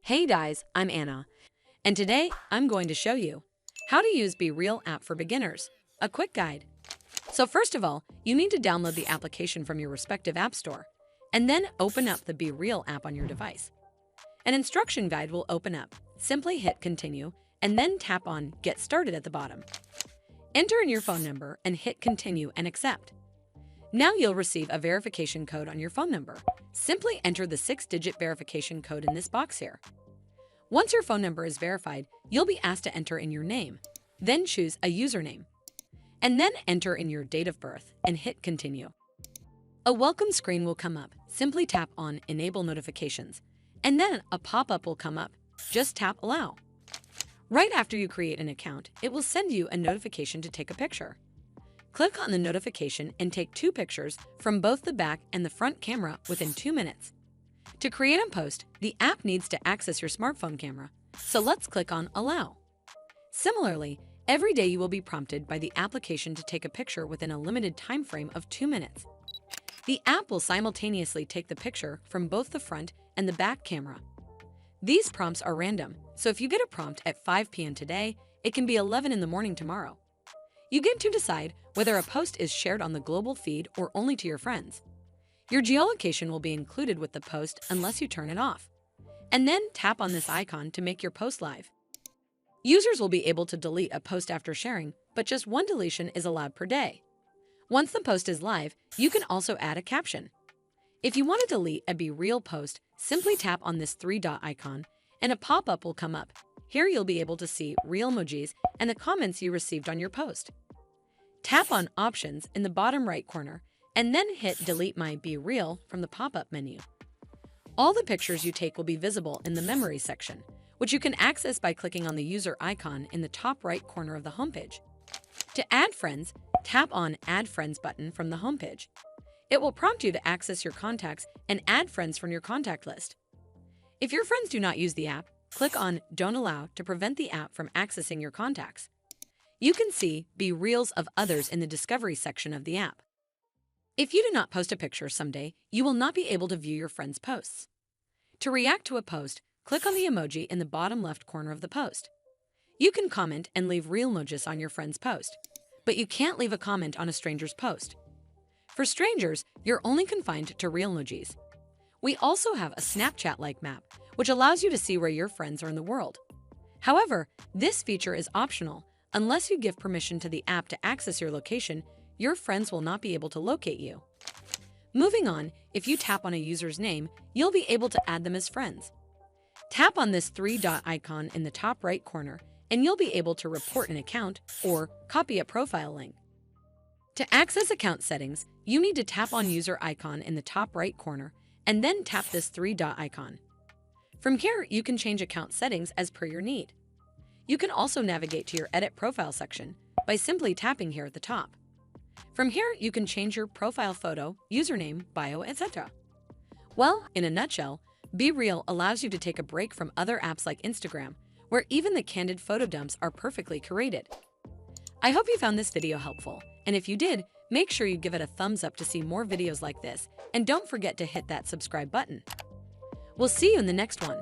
Hey guys, I'm Anna, and today I'm going to show you how to use BeReal app for beginners, a quick guide. So first of all, you need to download the application from your respective app store, and then open up the BeReal app on your device. An instruction guide will open up. Simply hit continue, and then tap on Get Started at the bottom. Enter in your phone number and hit continue and accept. Now you'll receive a verification code on your phone number. Simply enter the 6-digit verification code in this box here. Once your phone number is verified, you'll be asked to enter in your name. Then choose a username. And then enter in your date of birth and hit continue. A welcome screen will come up. Simply tap on Enable Notifications. And then a pop-up will come up. Just tap Allow. Right after you create an account, it will send you a notification to take a picture. Click on the notification and take 2 pictures from both the back and the front camera within 2 minutes. To create a post, the app needs to access your smartphone camera, so let's click on Allow. Similarly, every day you will be prompted by the application to take a picture within a limited time frame of 2 minutes. The app will simultaneously take the picture from both the front and the back camera. These prompts are random, so if you get a prompt at 5 p.m. today, it can be 11 in the morning tomorrow. You get to decide whether a post is shared on the global feed or only to your friends. Your geolocation will be included with the post unless you turn it off. And then tap on this icon to make your post live. Users will be able to delete a post after sharing, but just 1 deletion is allowed per day. Once the post is live, you can also add a caption. If you want to delete a BeReal post, simply tap on this 3-dot icon and a pop-up will come up. Here you'll be able to see real emojis and the comments you received on your post. Tap on Options in the bottom right corner and then hit Delete My BeReal from the pop-up menu. All the pictures you take will be visible in the Memory section, which you can access by clicking on the user icon in the top right corner of the homepage. To add friends, tap on Add Friends button from the homepage. It will prompt you to access your contacts and add friends from your contact list. If your friends do not use the app, click on Don't Allow to prevent the app from accessing your contacts. You can see BeReals of others in the Discovery section of the app. If you do not post a picture someday, you will not be able to view your friends' posts. To react to a post, click on the emoji in the bottom left corner of the post. You can comment and leave real emojis on your friend's post, but you can't leave a comment on a stranger's post. For strangers, you're only confined to real emojis. We also have a Snapchat-like map, which allows you to see where your friends are in the world. However, this feature is optional. Unless you give permission to the app to access your location, your friends will not be able to locate you. Moving on, if you tap on a user's name, you'll be able to add them as friends. Tap on this 3-dot icon in the top right corner, and you'll be able to report an account or copy a profile link. To access account settings, you need to tap on user icon in the top right corner, and then tap this 3-dot icon. From here, you can change account settings as per your need. You can also navigate to your Edit Profile section by simply tapping here at the top. From here, you can change your profile photo, username, bio, etc. Well, in a nutshell, BeReal allows you to take a break from other apps like Instagram, where even the candid photo dumps are perfectly curated. I hope you found this video helpful, and if you did, make sure you give it a thumbs up to see more videos like this, and don't forget to hit that subscribe button. We'll see you in the next one.